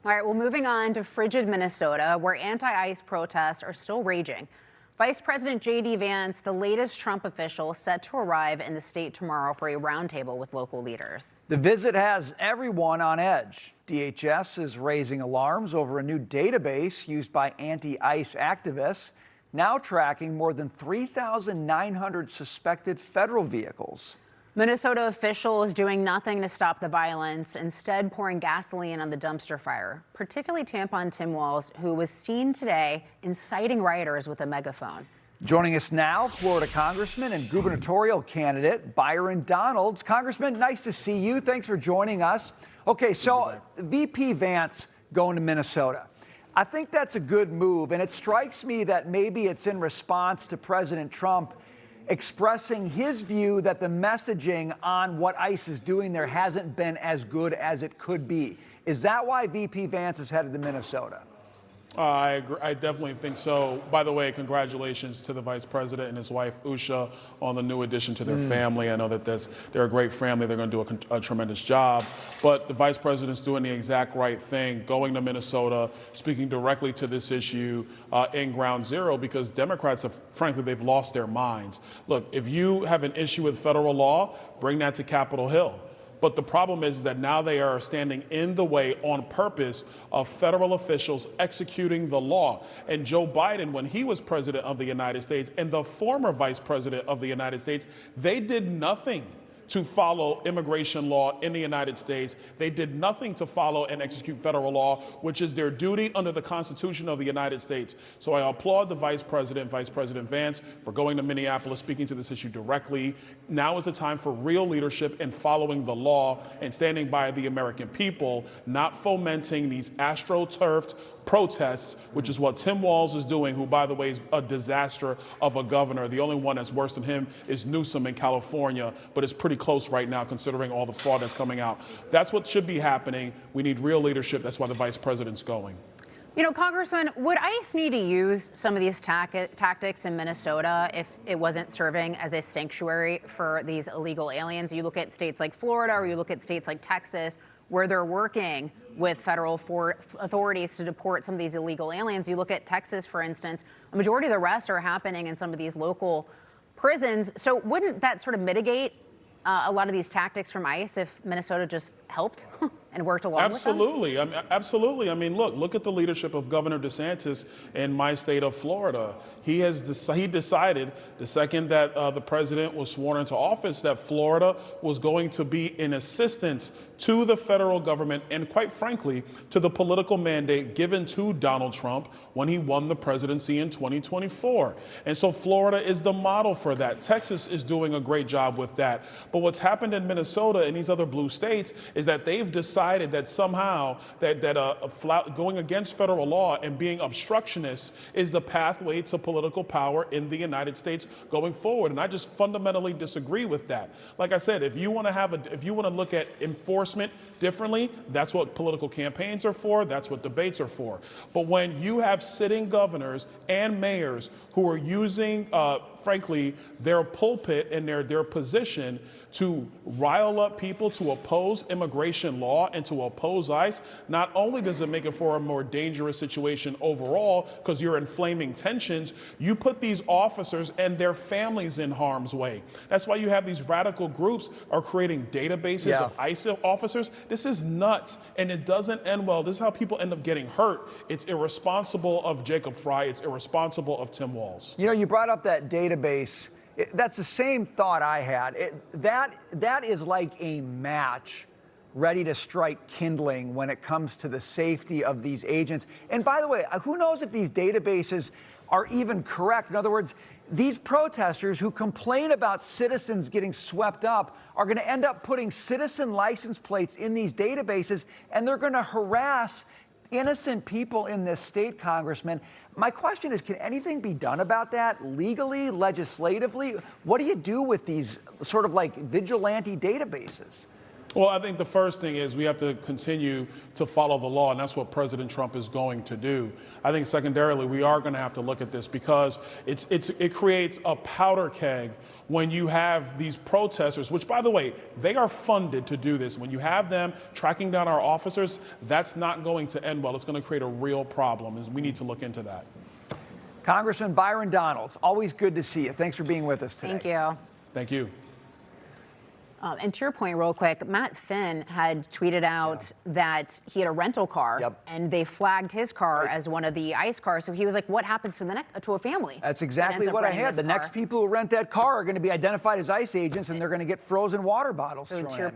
All right, well, moving on to frigid Minnesota, where anti-ICE protests are still raging. Vice President JD Vance, the latest Trump official, set to arrive in the state tomorrow for a roundtable with local leaders. The visit has everyone on edge. DHS is raising alarms over a new database used by anti-ICE activists, now tracking more than 3,900 suspected federal vehicles. Minnesota officials doing nothing to stop the violence, instead pouring gasoline on the dumpster fire, particularly tampon Tim Walz, who was seen today inciting rioters with a megaphone. Joining us now, Florida Congressman and gubernatorial candidate Byron Donalds. Congressman, nice to see you. Thanks for joining us. Okay, so VP Vance going to Minnesota. I think that's a good move, and it strikes me that maybe it's in response to President Trump expressing his view that the messaging on what ICE is doing there hasn't been as good as it could be. Is that why VP Vance is headed to Minnesota? I agree. I definitely think so. By the way, congratulations to the Vice President and his wife, Usha, on the new addition to their family. I know that they're a great family. They're going to do a tremendous job. But the Vice President's doing the exact right thing, going to Minnesota, speaking directly to this issue in ground zero, because Democrats have, frankly, they've lost their minds. Look, if you have an issue with federal law, bring that to Capitol Hill. But the problem is that now they are standing in the way on purpose of federal officials executing the law. And Joe Biden, when he was president of the United States, and the former vice president of the United States, they did nothing to follow immigration law in the United States. They did nothing to follow and execute federal law, which is their duty under the Constitution of the United States. So I applaud the Vice President Vance, for going to Minneapolis, speaking to this issue directly. Now is the time for real leadership in following the law and standing by the American people, not fomenting these astroturfed protests, which is what Tim Walz is doing, who, by the way, is a disaster of a governor. The only one that's worse than him is Newsom in California, but it's pretty close right now considering all the fraud that's coming out. That's what should be happening. We need real leadership. That's why the Vice President's going. You know, Congressman, would ICE need to use some of these tactics in Minnesota if it wasn't serving as a sanctuary for these illegal aliens? You look at states like Florida, or you look at states like Texas, where they're working with federal authorities to deport some of these illegal aliens. You look at Texas, for instance, a majority of the arrests are happening in some of these local prisons. So wouldn't that sort of mitigate a lot of these tactics from ICE if Minnesota just helped and worked along with them? Absolutely. I mean, look at the leadership of Governor DeSantis in my state of Florida. He decided the second that the president was sworn into office that Florida was going to be in assistance to the federal government and, quite frankly, to the political mandate given to Donald Trump when he won the presidency in 2024. And so Florida is the model for that. Texas is doing a great job with that. But what's happened in Minnesota and these other blue states is that they've decided that somehow going against federal law and being obstructionists is the pathway to political power in the United States going forward. And I just fundamentally disagree with that. Like I said, if you want to look at enforcement differently, that's what political campaigns are for, that's what debates are for. But when you have sitting governors and mayors who are using, frankly, their pulpit and their position to rile up people to oppose immigration law and to oppose ICE, not only does it make it for a more dangerous situation overall because you're inflaming tensions, you put these officers and their families in harm's way. That's why you have these radical groups are creating databases of ICE officers. This is nuts, and it doesn't end well. This is how people end up getting hurt. It's irresponsible of Jacob Frey. It's irresponsible of Tim Walz. You know, you brought up that database. That's the same thought I had. That is like a match ready to strike kindling when it comes to the safety of these agents. And by the way, who knows if these databases are even correct? In other words, these protesters who complain about citizens getting swept up are going to end up putting citizen license plates in these databases, and they're going to harass innocent people in this state, Congressman. My question is, can anything be done about that legally, legislatively? What do you do with these sort of like vigilante databases? Well, I think the first thing is we have to continue to follow the law, and that's what President Trump is going to do. I think secondarily, we are going to have to look at this because it creates a powder keg when you have these protesters, which, by the way, they are funded to do this. When you have them tracking down our officers, that's not going to end well. It's going to create a real problem, and we need to look into that. Congressman Byron Donalds, always good to see you. Thanks for being with us today. Thank you. Thank you. And to your point, real quick, Matt Finn had tweeted out that he had a rental car, and they flagged his car as one of the ICE cars. So he was like, "What happens to a family?" That's exactly what I had. The next people who rent that car are going to be identified as ICE agents, and they're going to get frozen water bottles thrown at them.